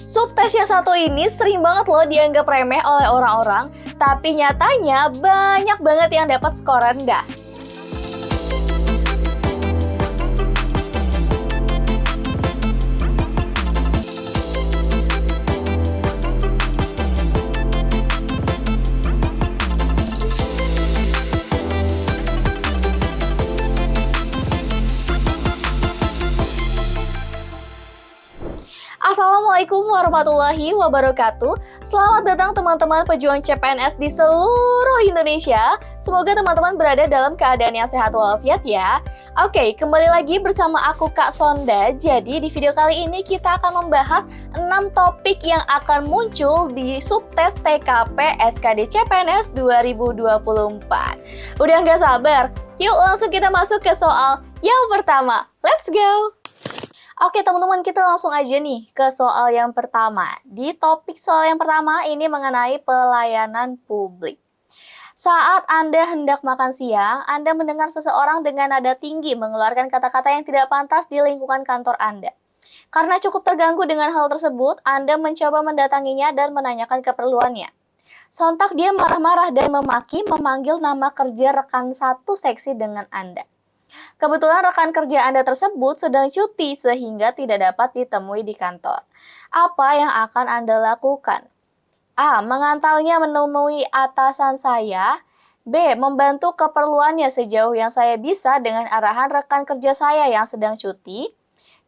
Subtes yang satu ini sering banget loh dianggap remeh oleh orang-orang, tapi nyatanya banyak banget yang dapat skor rendah. Assalamualaikum warahmatullahi wabarakatuh. Selamat datang teman-teman pejuang CPNS di seluruh Indonesia. Semoga teman-teman berada dalam keadaan yang sehat walafiat ya. Oke, kembali lagi bersama aku Kak Sonda. Jadi di video kali ini kita akan membahas 6 topik yang akan muncul di subtes TKP SKD CPNS 2024. Udah nggak sabar? Yuk langsung kita masuk ke soal yang pertama. Let's go! Oke teman-teman, kita langsung aja nih ke soal yang pertama. Di topik soal yang pertama ini mengenai pelayanan publik. Saat Anda hendak makan siang, Anda mendengar seseorang dengan nada tinggi mengeluarkan kata-kata yang tidak pantas di lingkungan kantor Anda. Karena cukup terganggu dengan hal tersebut, Anda mencoba mendatanginya dan menanyakan keperluannya. Sontak dia marah-marah dan memanggil nama kerja rekan satu seksi dengan Anda. Kebetulan rekan kerja Anda tersebut sedang cuti sehingga tidak dapat ditemui di kantor. Apa yang akan Anda lakukan? A. Mengantarnya menemui atasan saya. B. Membantu keperluannya sejauh yang saya bisa dengan arahan rekan kerja saya yang sedang cuti.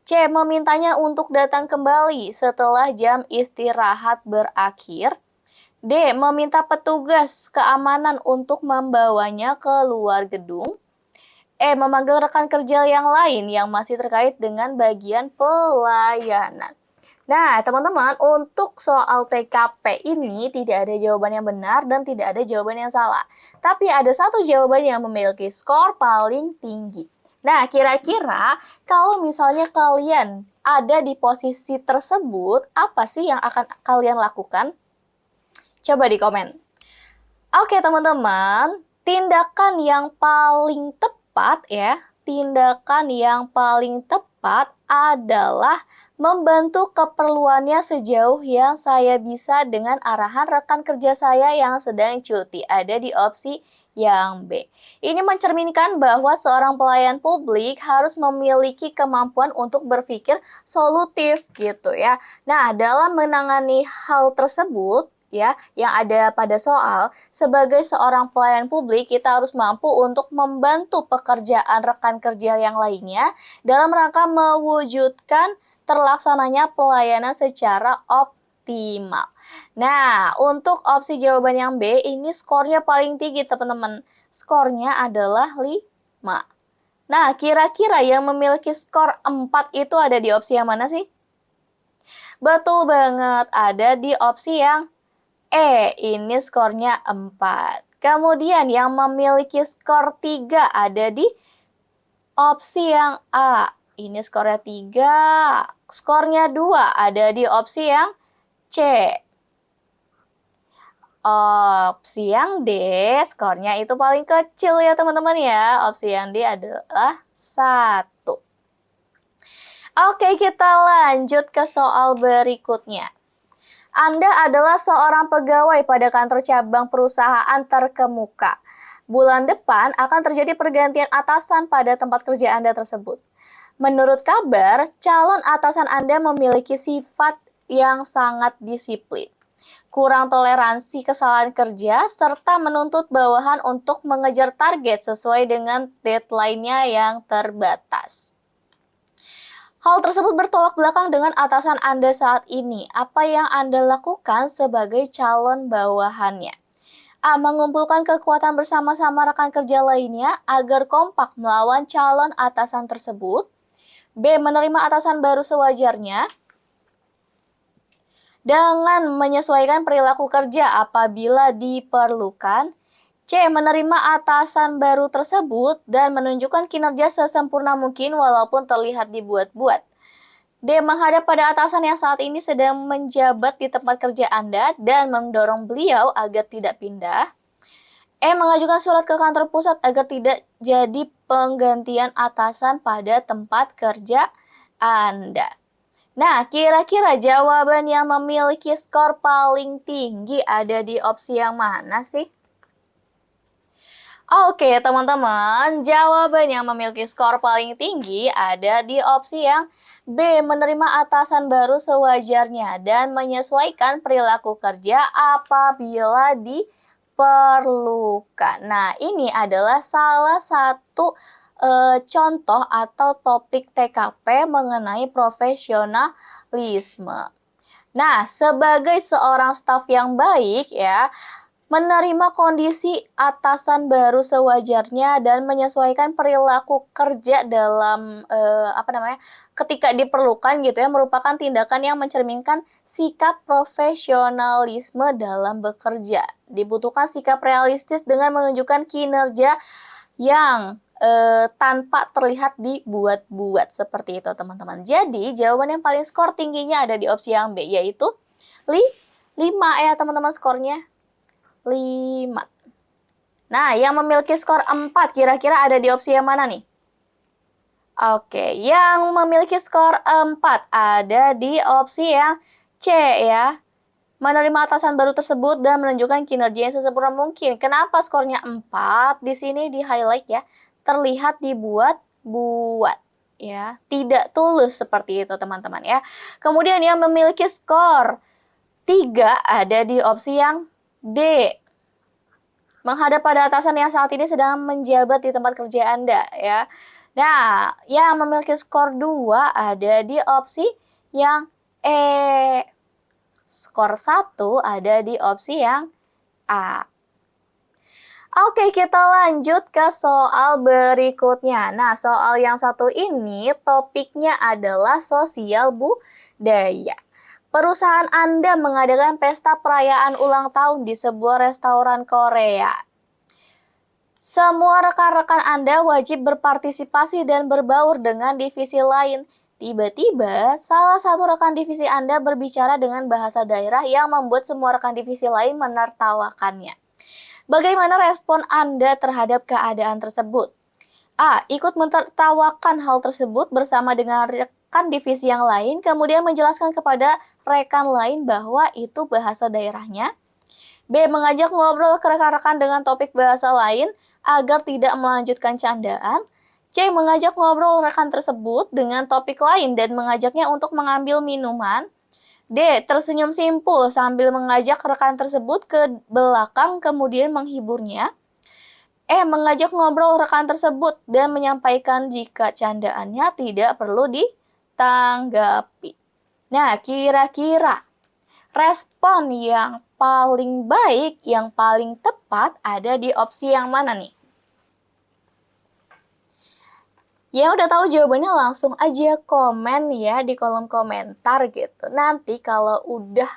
C. Memintanya untuk datang kembali setelah jam istirahat berakhir. D. Meminta petugas keamanan untuk membawanya keluar gedung. Memanggil rekan kerja yang lain yang masih terkait dengan bagian pelayanan. Nah, teman-teman, untuk soal TKP ini tidak ada jawaban yang benar dan tidak ada jawaban yang salah. Tapi ada satu jawaban yang memiliki skor paling tinggi. Nah, kira-kira kalau misalnya kalian ada di posisi tersebut, apa sih yang akan kalian lakukan? Coba di komen. Oke, teman-teman, tindakan yang paling tepat adalah membantu keperluannya sejauh yang saya bisa dengan arahan rekan kerja saya yang sedang cuti. Ada di opsi yang B. Ini mencerminkan bahwa seorang pelayan publik harus memiliki kemampuan untuk berpikir solutif gitu ya. Nah, dalam menangani hal tersebut, ya, yang ada pada soal, sebagai seorang pelayan publik kita harus mampu untuk membantu pekerjaan rekan kerja yang lainnya dalam rangka mewujudkan terlaksananya pelayanan secara optimal. Nah, untuk opsi jawaban yang B ini skornya paling tinggi teman-teman. Skornya adalah 5. Nah, kira-kira yang memiliki skor 4 itu ada di opsi yang mana sih? Betul banget, ada di opsi yang ini skornya 4. Kemudian yang memiliki skor 3 ada di opsi yang A. Ini skornya 3. Skornya 2 ada di opsi yang C. Opsi yang D, skornya itu paling kecil ya teman-teman ya. Opsi yang D adalah 1. Oke, kita lanjut ke soal berikutnya. Anda adalah seorang pegawai pada kantor cabang perusahaan terkemuka. Bulan depan akan terjadi pergantian atasan pada tempat kerja Anda tersebut. Menurut kabar, calon atasan Anda memiliki sifat yang sangat disiplin, kurang toleransi kesalahan kerja, serta menuntut bawahan untuk mengejar target sesuai dengan deadline-nya yang terbatas. Hal tersebut bertolak belakang dengan atasan Anda saat ini. Apa yang Anda lakukan sebagai calon bawahannya? A. Mengumpulkan kekuatan bersama-sama rekan kerja lainnya agar kompak melawan calon atasan tersebut. B. Menerima atasan baru sewajarnya dengan menyesuaikan perilaku kerja apabila diperlukan. C. Menerima atasan baru tersebut dan menunjukkan kinerja sesempurna mungkin walaupun terlihat dibuat-buat. D. Menghadap pada atasan yang saat ini sedang menjabat di tempat kerja Anda dan mendorong beliau agar tidak pindah. Mengajukan surat ke kantor pusat agar tidak jadi penggantian atasan pada tempat kerja Anda. Nah, kira-kira jawaban yang memiliki skor paling tinggi ada di opsi yang mana sih? Oke, teman-teman, jawaban yang memiliki skor paling tinggi ada di opsi yang B, menerima atasan baru sewajarnya dan menyesuaikan perilaku kerja apabila diperlukan. Nah, ini adalah salah satu contoh atau topik TKP mengenai profesionalisme. Nah, sebagai seorang staf yang baik ya, menerima kondisi atasan baru sewajarnya dan menyesuaikan perilaku kerja dalam ketika diperlukan gitu ya, merupakan tindakan yang mencerminkan sikap profesionalisme dalam bekerja. Dibutuhkan sikap realistis dengan menunjukkan kinerja yang tanpa terlihat dibuat-buat seperti itu teman-teman. Jadi jawaban yang paling skor tingginya ada di opsi yang B, yaitu 5 ya teman-teman skornya. 5. Nah, yang memiliki skor 4 kira-kira ada di opsi yang mana nih? Oke, yang memiliki skor 4 ada di opsi yang C ya. Menerima atasan baru tersebut dan menunjukkan kinerja yang sesempurna mungkin. Kenapa skornya 4? Di sini di-highlight ya. Terlihat dibuat-buat ya. Tidak tulus seperti itu teman-teman ya. Kemudian yang memiliki skor 3 ada di opsi yang D. Menghadap pada atasan yang saat ini sedang menjabat di tempat kerja Anda ya. Nah, yang memiliki skor 2 ada di opsi yang E. Skor 1 ada di opsi yang A. Oke, kita lanjut ke soal berikutnya. Nah, soal yang satu ini topiknya adalah sosial budaya. Perusahaan Anda mengadakan pesta perayaan ulang tahun di sebuah restoran Korea. Semua rekan-rekan Anda wajib berpartisipasi dan berbaur dengan divisi lain. Tiba-tiba, salah satu rekan divisi Anda berbicara dengan bahasa daerah yang membuat semua rekan divisi lain menertawakannya. Bagaimana respon Anda terhadap keadaan tersebut? A. Ikut menertawakan hal tersebut bersama dengan rekan divisi yang lain, kemudian menjelaskan kepada rekan lain bahwa itu bahasa daerahnya. B. Mengajak ngobrol ke rekan-rekan dengan topik bahasa lain agar tidak melanjutkan candaan. C. Mengajak ngobrol rekan tersebut dengan topik lain dan mengajaknya untuk mengambil minuman. D. Tersenyum simpul sambil mengajak rekan tersebut ke belakang kemudian menghiburnya. E. Mengajak ngobrol rekan tersebut dan menyampaikan jika candaannya tidak perlu ditanggapi. Nah, kira-kira respon yang paling baik, yang paling tepat ada di opsi yang mana nih? Ya udah tahu jawabannya langsung aja komen ya di kolom komentar gitu. Nanti kalau udah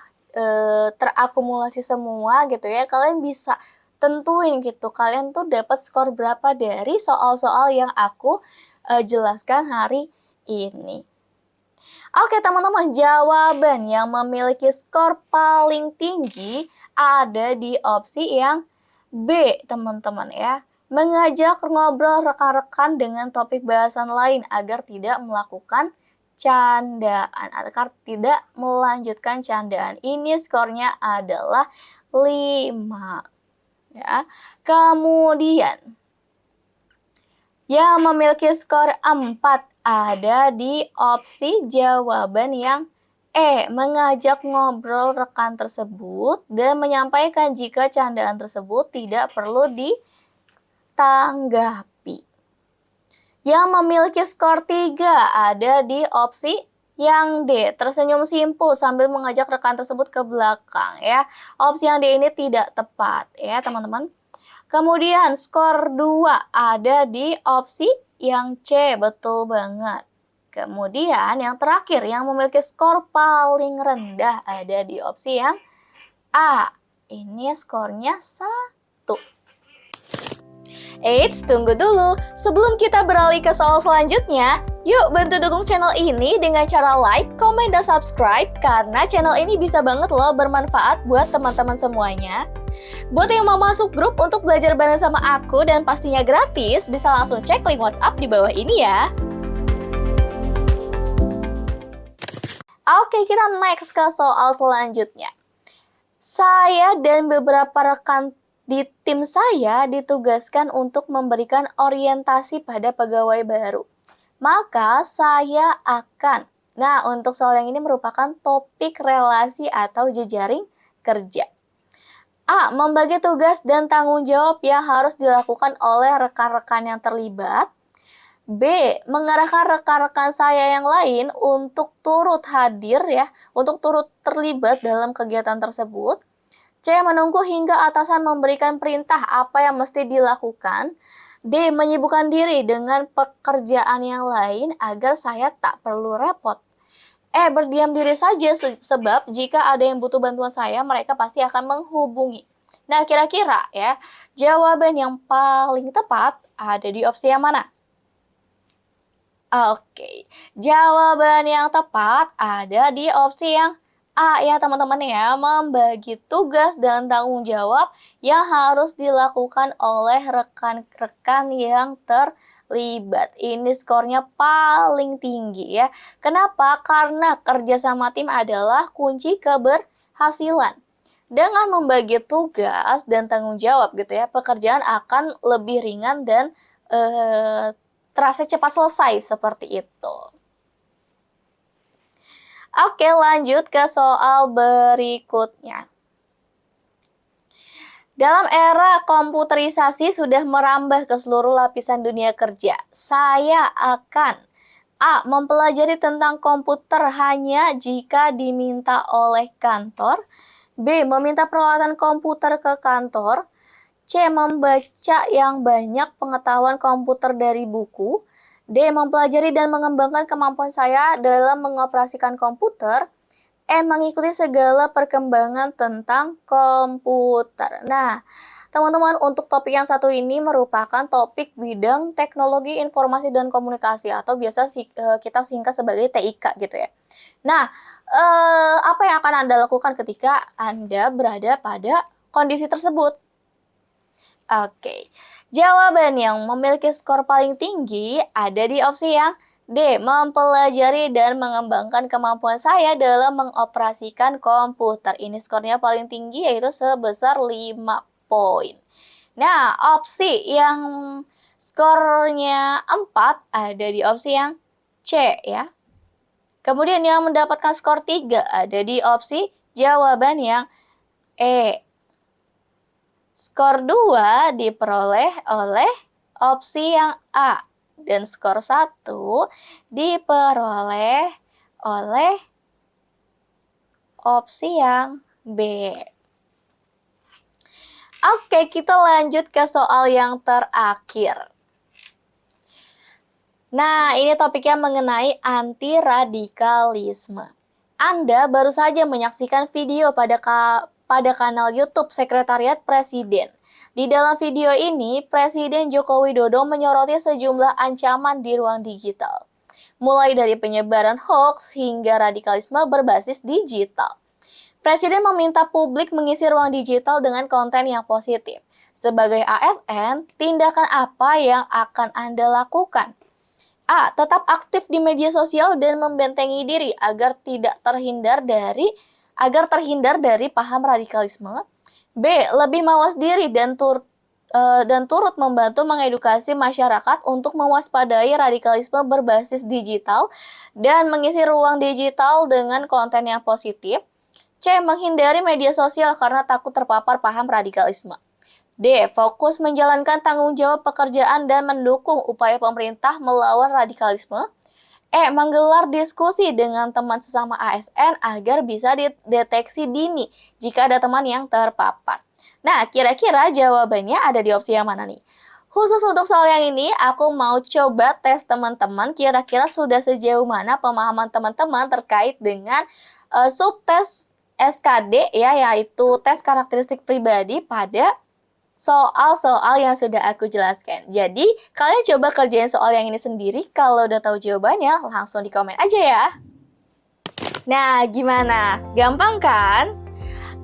terakumulasi semua gitu ya, kalian bisa tentuin gitu. Kalian tuh dapat skor berapa dari soal-soal yang aku jelaskan hari ini. Oke teman-teman, jawaban yang memiliki skor paling tinggi ada di opsi yang B teman-teman ya. Mengajak ngobrol rekan-rekan dengan topik bahasan lain agar tidak melakukan candaan, agar tidak melanjutkan candaan. Ini skornya adalah 5. Ya. Kemudian yang memiliki skor 4 ada di opsi jawaban yang E. Mengajak ngobrol rekan tersebut dan menyampaikan jika candaan tersebut tidak perlu ditanggapi. Yang memiliki skor 3 ada di opsi yang D. Tersenyum simpul sambil mengajak rekan tersebut ke belakang ya. Opsi yang D ini tidak tepat ya teman-teman. Kemudian skor 2 ada di opsi yang C, betul banget. Kemudian yang terakhir yang memiliki skor paling rendah ada di opsi yang A. Ini skornya 1. Eits, tunggu dulu. Sebelum kita beralih ke soal selanjutnya, yuk bantu dukung channel ini dengan cara like, komen, dan subscribe karena channel ini bisa banget loh bermanfaat buat teman-teman semuanya. Buat yang mau masuk grup untuk belajar bareng sama aku dan pastinya gratis, bisa langsung cek link WhatsApp di bawah ini ya. Oke, kita next ke soal selanjutnya. Saya dan beberapa rekan di tim saya ditugaskan untuk memberikan orientasi pada pegawai baru. Maka saya akan, nah untuk soal yang ini merupakan topik relasi atau jejaring kerja. A. Membagi tugas dan tanggung jawab yang harus dilakukan oleh rekan-rekan yang terlibat. B. Mengarahkan rekan-rekan saya yang lain untuk turut hadir ya, untuk turut terlibat dalam kegiatan tersebut. C. Menunggu hingga atasan memberikan perintah apa yang mesti dilakukan. D. Menyibukkan diri dengan pekerjaan yang lain agar saya tak perlu repot. E. Berdiam diri saja sebab jika ada yang butuh bantuan saya, mereka pasti akan menghubungi. Nah, kira-kira ya, jawaban yang paling tepat ada di opsi yang mana? Oke, jawaban yang tepat ada di opsi yang A ya teman-teman ya, membagi tugas dan tanggung jawab yang harus dilakukan oleh rekan-rekan yang terlibat. Ini skornya paling tinggi ya. Kenapa? Karena kerja sama tim adalah kunci keberhasilan. Dengan membagi tugas dan tanggung jawab gitu ya, pekerjaan akan lebih ringan dan terasa cepat selesai seperti itu. Oke, lanjut ke soal berikutnya. Dalam era komputerisasi sudah merambah ke seluruh lapisan dunia kerja. Saya akan A. Mempelajari tentang komputer hanya jika diminta oleh kantor. B. Meminta peralatan komputer ke kantor. C. Membaca yang banyak pengetahuan komputer dari buku. D. Mempelajari dan mengembangkan kemampuan saya dalam mengoperasikan komputer. E. Mengikuti segala perkembangan tentang komputer. Nah, teman-teman, untuk topik yang satu ini merupakan topik bidang teknologi informasi dan komunikasi atau biasa kita singkat sebagai TIK gitu ya. Nah, apa yang akan Anda lakukan ketika Anda berada pada kondisi tersebut? Oke, jawaban yang memiliki skor paling tinggi ada di opsi yang D. Mempelajari dan mengembangkan kemampuan saya dalam mengoperasikan komputer. Ini skornya paling tinggi yaitu sebesar 5 poin. Nah, opsi yang skornya 4 ada di opsi yang C ya. Kemudian yang mendapatkan skor 3 ada di opsi jawaban yang E. Skor 2 diperoleh oleh opsi yang A dan skor 1 diperoleh oleh opsi yang B. Oke, kita lanjut ke soal yang terakhir. Nah, ini topiknya mengenai anti radikalisme. Anda baru saja menyaksikan video pada kanal YouTube Sekretariat Presiden. Di dalam video ini, Presiden Joko Widodo menyoroti sejumlah ancaman di ruang digital, mulai dari penyebaran hoax hingga radikalisme berbasis digital. Presiden meminta publik mengisi ruang digital dengan konten yang positif. Sebagai ASN, tindakan apa yang akan Anda lakukan? A. Tetap aktif di media sosial dan membentengi diri agar terhindar dari paham radikalisme. B. Lebih mawas diri dan turut membantu mengedukasi masyarakat untuk mewaspadai radikalisme berbasis digital dan mengisi ruang digital dengan konten yang positif. C. Menghindari media sosial karena takut terpapar paham radikalisme. D. Fokus menjalankan tanggung jawab pekerjaan dan mendukung upaya pemerintah melawan radikalisme. E. Menggelar diskusi dengan teman sesama ASN agar bisa dideteksi dini jika ada teman yang terpapar. Nah, kira-kira jawabannya ada di opsi yang mana nih? Khusus untuk soal yang ini, aku mau coba tes teman-teman kira-kira sudah sejauh mana pemahaman teman-teman terkait dengan subtes SKD ya, yaitu tes karakteristik pribadi pada soal-soal yang sudah aku jelaskan. Jadi, kalian coba kerjain soal yang ini sendiri. Kalau udah tahu jawabannya, langsung di komen aja ya. Nah, gimana? Gampang kan?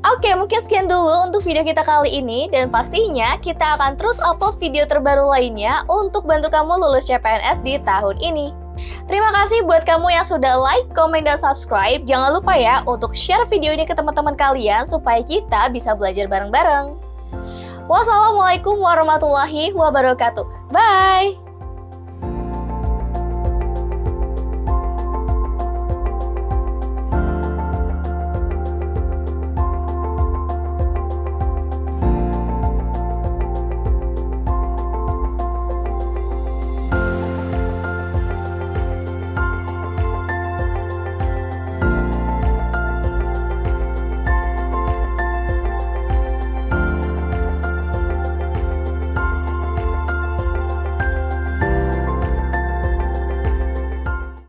Oke, mungkin sekian dulu untuk video kita kali ini. Dan pastinya kita akan terus upload video terbaru lainnya untuk bantu kamu lulus CPNS di tahun ini. Terima kasih buat kamu yang sudah like, komen, dan subscribe. Jangan lupa ya untuk share video ini ke teman-teman kalian supaya kita bisa belajar bareng-bareng. Wassalamualaikum warahmatullahi wabarakatuh. Bye!